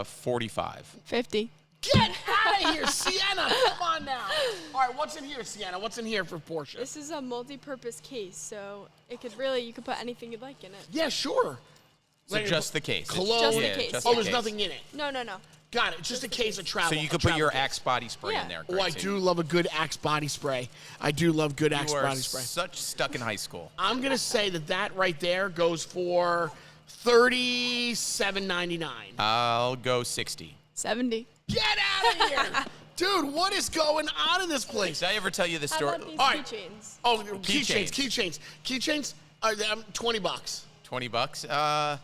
45. $50. Get out of here, Sienna. Come on now. All right, what's in here, Sienna? What's in here for Porsche? This is a multi-purpose case, so you could put anything you'd like in it. Yeah, sure. So just the case. Cologne. Just the case. just Oh, the there's case. nothing in it. No. Got it. Just a case of travel. So you could put your case. Axe body spray Yeah. in there. Oh, I Greg T. do love a good Axe body spray. I do love good Axe You are body spray. such stuck in high school. I'm going to say that right there goes for $37.99. I'll go 60. $70. Get out of here. Dude, what is going on in this place? Did I ever tell you the How story? about these All right. keychains? Oh, Keychains. Keychains, $20. $20.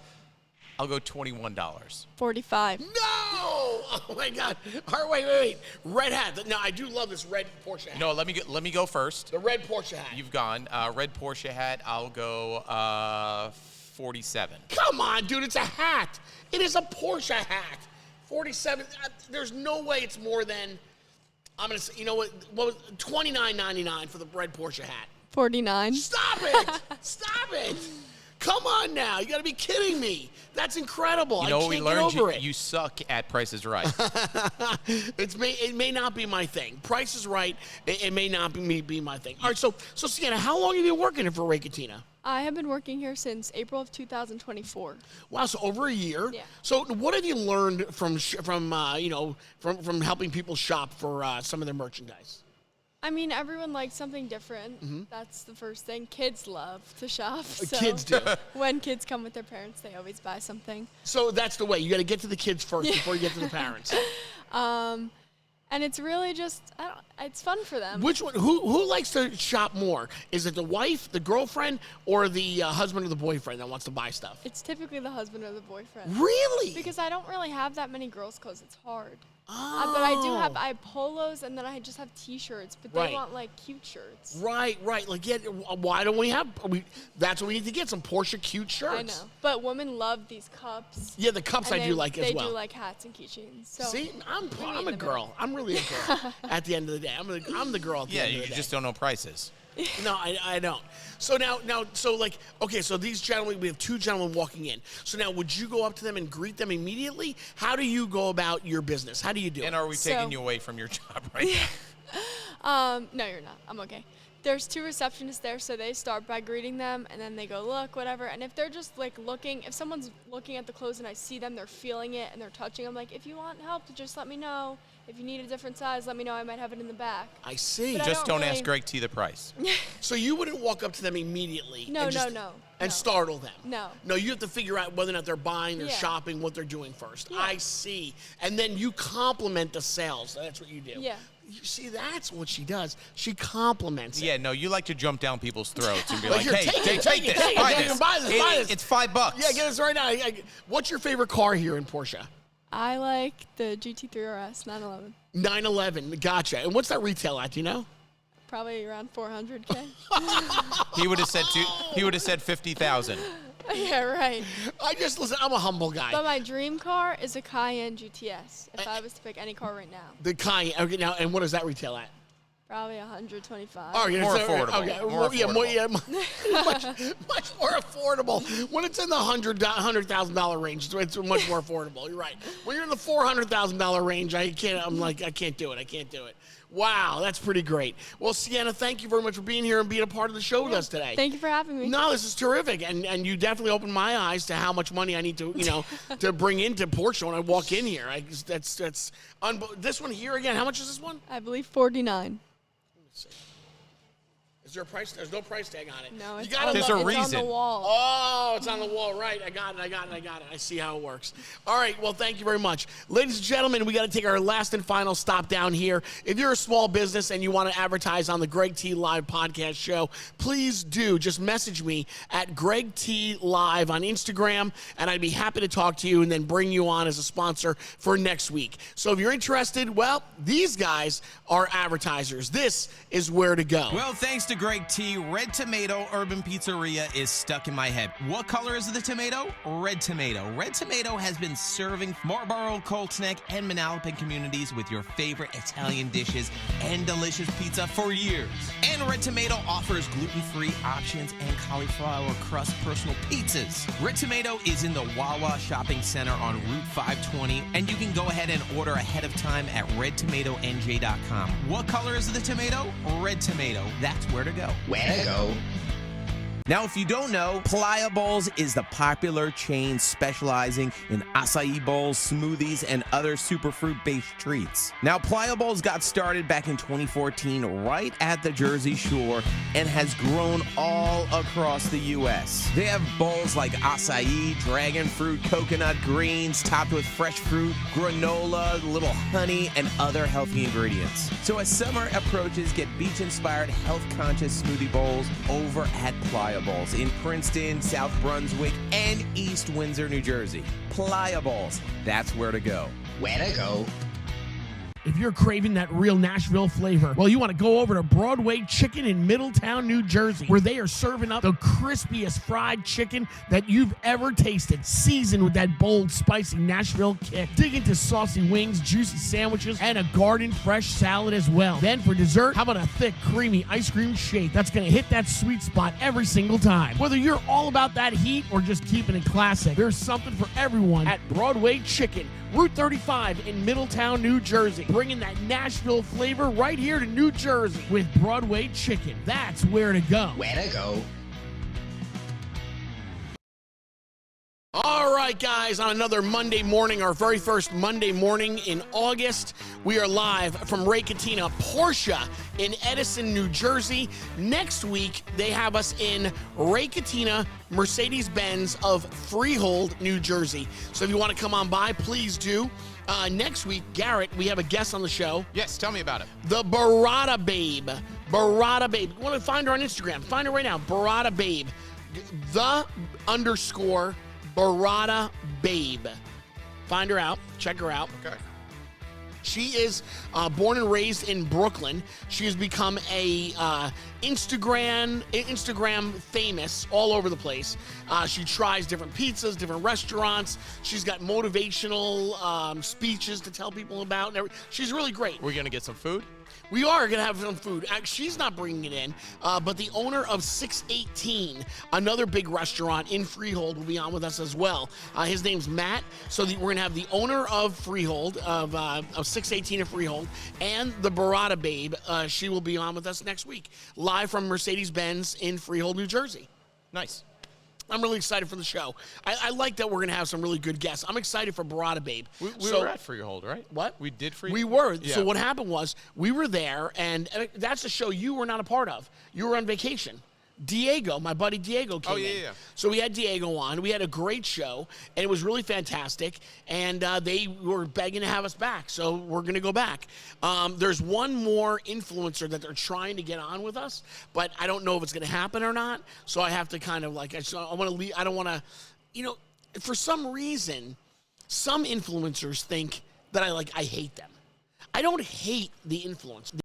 I'll go $21. $45. No! Oh my God! All right, wait. Red hat. No, I do love this red Porsche hat. No, let me go first. The red Porsche hat. You've gone. Red Porsche hat. I'll go 47. Come on, dude! It's a hat. It is a Porsche hat. 47. There's no way it's more than. I'm gonna say. You know what? $29.99 for the red Porsche hat. $49. Stop it! Stop it! Come on now. You got to be kidding me. That's incredible. You know I what we can't learned? get over it. You suck at Price is Right. It may not be my thing. Price is Right. It may not be my thing. All right, so Sienna, how long have you been working here for Ray Catena? I have been working here since April of 2024. Wow, so over a year. Yeah. So what have you learned from helping people shop for some of their merchandise? I mean, everyone likes something different. That's the first thing. Kids love to shop. So Kids do. When kids come with their parents, they always buy something. So that's the way. You got to get to the kids first before you get to the parents. And it's really just, it's fun for them. Which one? Who likes to shop more? Is it the wife, the girlfriend, or the husband or the boyfriend that wants to buy stuff? It's typically the husband or the boyfriend. Really? Because I don't really have that many girls' clothes. It's hard. Oh. But I have polos, and then I just have T-shirts. But they want, like, cute shirts. Right. Like, why don't we have? That's what we need to get, some Porsche cute shirts. I know. But women love these cups. Yeah, the cups I do like as well. They do like hats and keychains. So see, I'm a girl. I'm really a girl. At the end of the day, I'm the girl. At the end of the day. Yeah, you just don't know prices. No, I don't. So so these gentlemen, we have two gentlemen walking in. So now, would you go up to them and greet them immediately? How do you go about your business? How do you do it? And are we taking you away from your job right now? No, you're not. I'm okay. There's two receptionists there, so they start by greeting them, and then they go, look, whatever. And if they're just, like, looking, if someone's looking at the clothes and I see them, they're feeling it, and they're touching, I'm like, if you want help, just let me know. If you need a different size, let me know. I might have it in the back. I see. But Just don't ask Greg T the price. So you wouldn't walk up to them immediately No. and startle them? No. No, you have to figure out whether or not they're buying, they're Yeah. shopping, what they're doing first. Yeah. I see. And then you compliment the sales. That's what you do. Yeah. You see, that's what she does. She compliments it. Yeah, no, you like to jump down people's throats and be like, Here, hey, take this, buy this. Buy this. It's $5. Yeah, get this right now. What's your favorite car here in Porsche? I like the GT3 RS 911. 911. Gotcha. And what's that retail at? Do you know? Probably around 400K. He would have said 50,000. Yeah, right. Listen, I'm a humble guy. But my dream car is a Cayenne GTS. If I was to pick any car right now, The Cayenne. Okay, now, and what does that retail at? probably 125. Oh, yeah, More so- affordable. Okay, More affordable. much more affordable. When it's in the $100,000 range, it's much more affordable. You're right. When you're in the $400,000 range, I can't do it. I can't do it. Wow, that's pretty great. Well, Sienna, thank you very much for being here and being a part of the show with us today. Thank you for having me. No, this is terrific, and you definitely opened my eyes to how much money I need to, to bring into Porsche when I walk in here. This one here again. How much is this one? I believe 49. Let's see. Is there a price? There's no price tag on it. No, You it's, gotta on, There's the, a it's on reason. the wall. Oh, it's on the wall. Right. I got it. I see how it works. All right. Well, thank you very much. Ladies and gentlemen, we got to take our last and final stop down here. If you're a small business and you want to advertise on the Greg T Live podcast show, please do. Just message me at Greg T Live on Instagram, and I'd be happy to talk to you and then bring you on as a sponsor for next week. So if you're interested, well, these guys are advertisers. This is where to go. Well, thanks to Greg T, Red Tomato Urban Pizzeria is stuck in my head. What color is the tomato? Red Tomato. Red Tomato has been serving Marlboro, Colts Neck, and Manalapan communities with your favorite Italian dishes and delicious pizza for years. And Red Tomato offers gluten-free options and cauliflower crust personal pizzas. Red Tomato is in the Wawa Shopping Center on Route 520, and you can go ahead and order ahead of time at redtomatonj.com. What color is the tomato? Red Tomato. That's where to go. Where to go? Now, if you don't know, Playa Bowls is the popular chain specializing in acai bowls, smoothies, and other superfruit-based treats. Now, Playa Bowls got started back in 2014 right at the Jersey Shore and has grown all across the U.S. They have bowls like acai, dragon fruit, coconut greens, topped with fresh fruit, granola, little honey, and other healthy ingredients. So as summer approaches, get beach-inspired, health-conscious smoothie bowls over at Playa Bowls in Princeton, South Brunswick, and East Windsor, New Jersey. Playa Bowls, that's where to go. Where to go? If you're craving that real Nashville flavor, well, you want to go over to Broadway Chicken in Middletown, New Jersey, where they are serving up the crispiest fried chicken that you've ever tasted, seasoned with that bold, spicy Nashville kick. Dig into saucy wings, juicy sandwiches, and a garden fresh salad as well. Then for dessert, how about a thick, creamy ice cream shake that's going to hit that sweet spot every single time. Whether you're all about that heat or just keeping it classic, there's something for everyone at Broadway Chicken, Route 35 in Middletown, New Jersey. Bringing that Nashville flavor right here to New Jersey with Broadway Chicken. That's where to go. Where to go. All right, guys, on another Monday morning, our very first Monday morning in August, we are live from Ray Catena Porsche in Edison, New Jersey. Next week, they have us in Ray Catena Mercedes-Benz of Freehold, New Jersey. So if you want to come on by, please do. Next week, Garrett, we have a guest on the show. Yes, tell me about it. The Barada Babe. Barada Babe. You want to find her on Instagram? Find her right now. Barada Babe. _Barada Babe. Find her out. Check her out. Okay. She is born and raised in Brooklyn. She has become a Instagram famous all over the place. She tries different pizzas, different restaurants. She's got motivational speeches to tell people about. She's really great. We're going to get some food? We are going to have some food. She's not bringing it in, but the owner of 618, another big restaurant in Freehold, will be on with us as well. His name's Matt. So we're going to have the owner of Freehold, of 618 of Freehold, and the Barada Babe. She will be on with us next week, live from Mercedes-Benz in Freehold, New Jersey. Nice. I'm really excited for the show. I like that we're going to have some really good guests. I'm excited for Barada Babe. We were at Freehold, right? What? We did Freehold? We were. Yeah. So what happened was we were there, and that's a show you were not a part of. You were on vacation. Diego, my buddy Diego came in. Yeah. So we had Diego on. We had a great show, and it was really fantastic, and they were begging to have us back, so we're going to go back. There's one more influencer that they're trying to get on with us, but I don't know if it's going to happen or not, so I have to kind of like, I want to leave. I don't want to, for some reason, some influencers think that I hate them. I don't hate the influencer.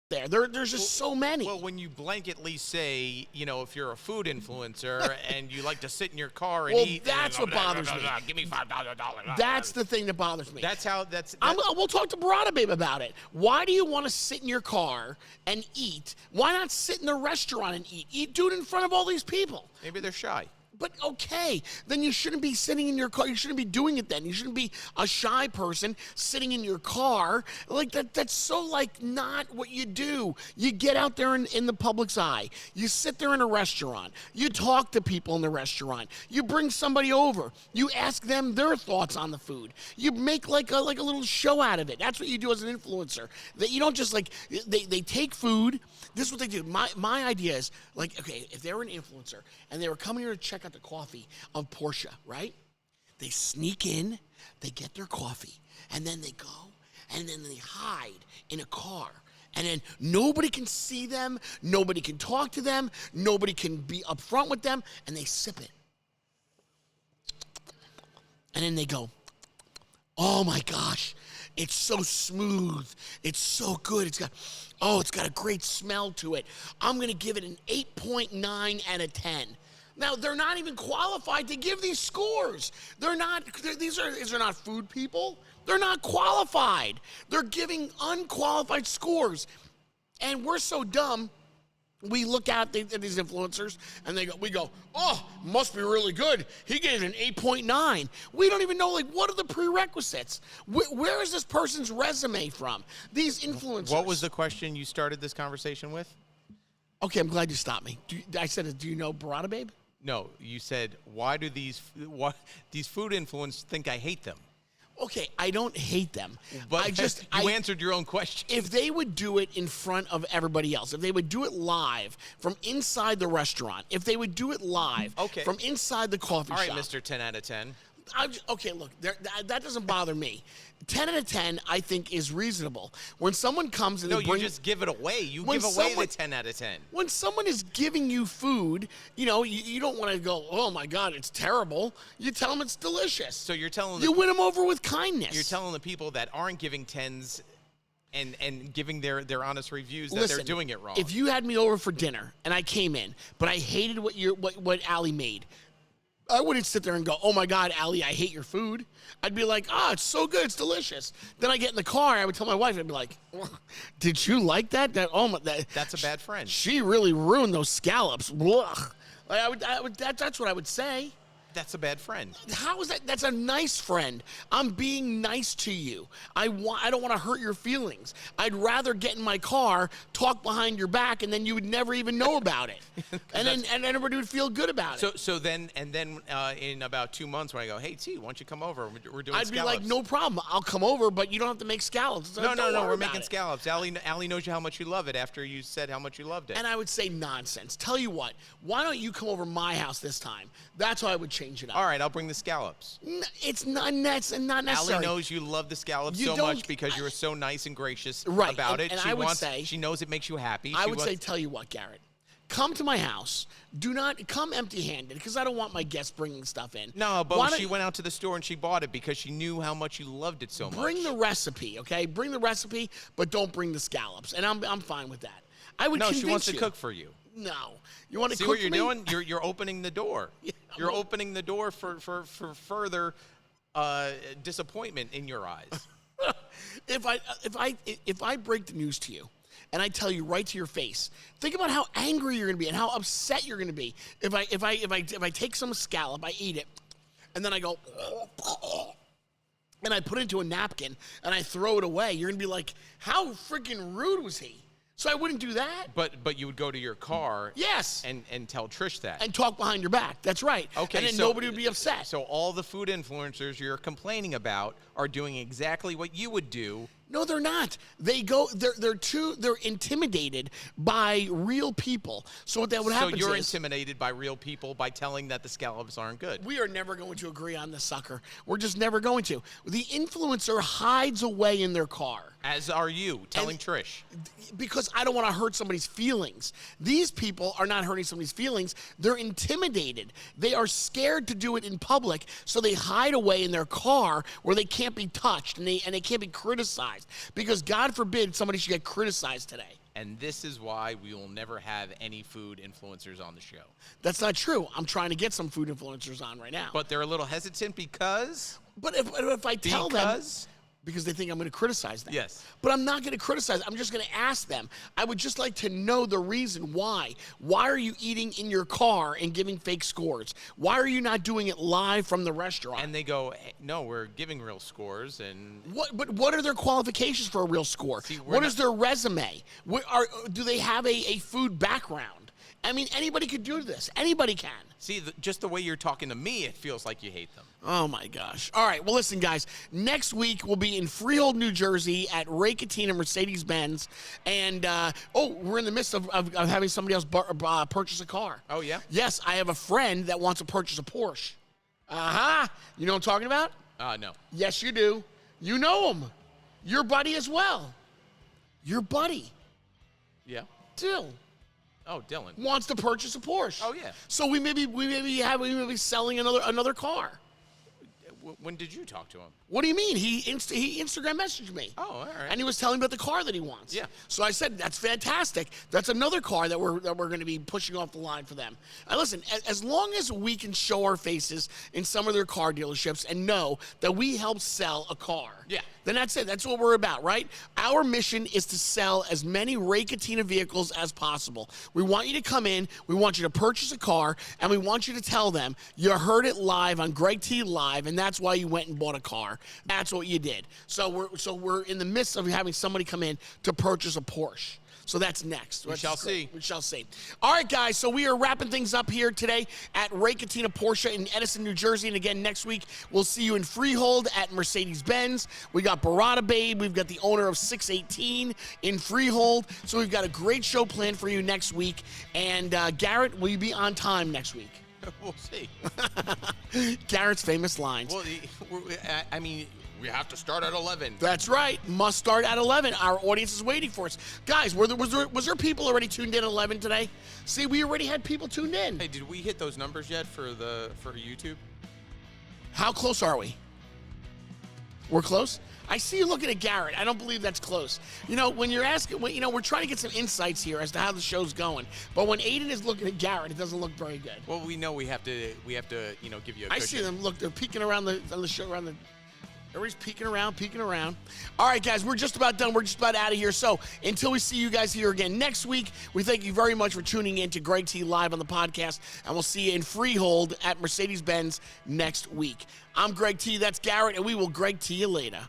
There's just so many. Well, when you blanketly say, if you're a food influencer and you like to sit in your car and eat. That's what bothers me. Give me $5,000. That's the thing that bothers me. We'll talk to Barada Babe about it. Why do you want to sit in your car and eat? Why not sit in the restaurant and eat? Do it in front of all these people. Maybe they're shy. But okay, then you shouldn't be sitting in your car. You shouldn't be doing it then. You shouldn't be a shy person sitting in your car. Like that's so not what you do. You get out there in the public's eye. You sit there in a restaurant. You talk to people in the restaurant. You bring somebody over. You ask them their thoughts on the food. You make like a little show out of it. That's what you do as an influencer. That you don't just they take food. This is what they do. My idea is okay, if they were an influencer and they were coming here to check out the coffee of Porsche, right? They sneak in, they get their coffee, and then they go, and then they hide in a car. And then nobody can see them, nobody can talk to them, nobody can be upfront with them, and they sip it. And then they go, oh my gosh, it's so smooth, it's so good, it's got a great smell to it. I'm gonna give it an 8.9 out of 10. Now, they're not even qualified to give these scores. These are not food people. They're not qualified. They're giving unqualified scores. And we're so dumb, we look at these influencers, and we go, oh, must be really good. He gave it an 8.9. We don't even know, what are the prerequisites? Where is this person's resume from? These influencers. What was the question you started this conversation with? Okay, I'm glad you stopped me. I said, do you know Barada Babe? No, you said, why do these food influencers think I hate them? Okay, I don't hate them. But you answered your own question. If they would do it in front of everybody else, if they would do it live from inside the restaurant, if they would do it live from inside the coffee shop. All right, Mr. 10 out of 10. Okay, look, that doesn't bother me. 10 out of 10, I think, is reasonable. When someone comes and No, they bring, you just give it away. You When give away someone- the 10 out of 10. when someone is giving you food, you don't want to go, oh my God, it's terrible. You tell them it's delicious. So you're telling You win them over with kindness. You're telling the people that aren't giving 10s and giving their honest reviews that Listen, they're doing it wrong. If you had me over for dinner and I came in, but I hated what Allie made, I wouldn't sit there and go, oh my God, Allie, I hate your food. I'd be like, it's so good, it's delicious. Then I get in the car, I would tell my wife, I'd be like, did you like that? That's a bad friend. She really ruined those scallops. Blah. That's what I would say. That's a bad friend. How is that? That's a nice friend. I'm being nice to you. I don't want to hurt your feelings. I'd rather get in my car, talk behind your back, and then you would never even know about it. and then everybody would feel good about it. So then in about 2 months when I go, hey T, why don't you come over? We're doing I'd scallops. be like, no problem. I'll come over, but you don't have to make scallops. No, Don't worry we're about making it. scallops. Allie knows how much you love it after you said how much you loved it. And I would say nonsense. Tell you what, why don't you come over my house this time? That's how I would change it up. All right, I'll bring the scallops. It's not necessary. Allie knows you love the scallops You so don't- much because you were so nice and gracious Right, about and it. I would say- she knows it makes you happy. I would say, tell you what, Garrett. Come to my house. Do not come empty-handed because I don't want my guests bringing stuff in. No, Why but don't she went out to the store and she bought it because she knew how much you loved it so much. Bring the recipe, okay? Bring the recipe, but don't bring the scallops, and I'm fine with that. I would. No, she convince wants to you. cook for you. No, you want to See cook what you're for me? doing? You're opening the door. Yeah, You're well- opening the door for further disappointment in your eyes. If I break the news to you, and I tell you right to your face, think about how angry you're going to be and how upset you're going to be. If I take some scallop, I eat it, and then I go, and I put it into a napkin and I throw it away, you're going to be like, how freaking rude was he? So I wouldn't do that. But you would go to your car. Yes. And tell Trish that. And talk behind your back. That's right. Okay, And then so- nobody would be upset. So all the food influencers you're complaining about are doing exactly what you would do. No, they're not. They're intimidated by real people. So what So happens you're is intimidated by real people by telling that the scallops aren't good. we are never going to agree on this sucker. We're just never going to. The influencer hides away in their car. As are you, telling Trish. Because I don't want to hurt somebody's feelings. These people are not hurting somebody's feelings. They're intimidated. They are scared to do it in public, so they hide away in their car where they can't be touched and they can't be criticized. Because God forbid somebody should get criticized today. And this is why we will never have any food influencers on the show. That's not true. I'm trying to get some food influencers on right now. But they're a little hesitant because? But if I tell them, Because? because they think I'm going to criticize them. Yes. But I'm not going to criticize. I'm just going to ask them. I would just like to know the reason why. Why are you eating in your car and giving fake scores? Why are you not doing it live from the restaurant? And they go, hey, no, we're giving real scores. And What are their qualifications for a real score? See, we're What not- is their resume? Do they have a food background? I mean, anybody could do this. Anybody can. see, just the way you're talking to me, it feels like you hate them. Oh, my gosh. All right. Well, listen, guys. Next week, we'll be in Freehold, New Jersey at Ray Catena Mercedes-Benz. And, we're in the midst of having somebody else purchase a car. Oh, yeah? Yes, I have a friend that wants to purchase a Porsche. Uh-huh. You know what I'm talking about? No. Yes, you do. You know him. Your buddy as well. Your buddy, Yeah. too, Oh, Dylan. wants to purchase a Porsche. Oh, yeah. So we may be selling another car. When did you talk to him? What do you mean? He Instagram messaged me. Oh, all right. And he was telling me about the car that he wants. Yeah. So I said, that's fantastic. That's another car that we're going to be pushing off the line for them. And listen, as long as we can show our faces in some of their car dealerships and know that we help sell a car. Yeah. Then that's it. That's what we're about, right? Our mission is to sell as many Ray Catena vehicles as possible. We want you to come in, we want you to purchase a car, and we want you to tell them you heard it live on Greg T Live, and that's why you went and bought a car. That's what you did. So we're in the midst of having somebody come in to purchase a Porsche. So that's next. We shall see. We shall see. All right, guys. So we are wrapping things up here today at Ray Catena Porsche in Edison, New Jersey. And again, next week, we'll see you in Freehold at Mercedes-Benz. We got Barada Babe. We've got the owner of 618 in Freehold. So we've got a great show planned for you next week. And Garrett, will you be on time next week? We'll see. Garrett's famous lines. Well, I mean, we have to start at 11. That's right. Must start at 11. Our audience is waiting for us. Guys, was there people already tuned in at 11 today? See, we already had people tuned in. Hey, did we hit those numbers yet for YouTube? How close are we? We're close? I see you looking at Garrett. I don't believe that's close. You know, when you're asking, we're trying to get some insights here as to how the show's going. But when Aiden is looking at Garrett, it doesn't look very good. Well, we know we have to, give you a cushion. I see them. Look, they're peeking around on the show, everybody's peeking around. All right, guys, we're just about done. We're just about out of here. So until we see you guys here again next week, we thank you very much for tuning in to Greg T Live on the podcast, and we'll see you in Freehold at Mercedes-Benz next week. I'm Greg T. That's Garrett, and we will Greg T you later.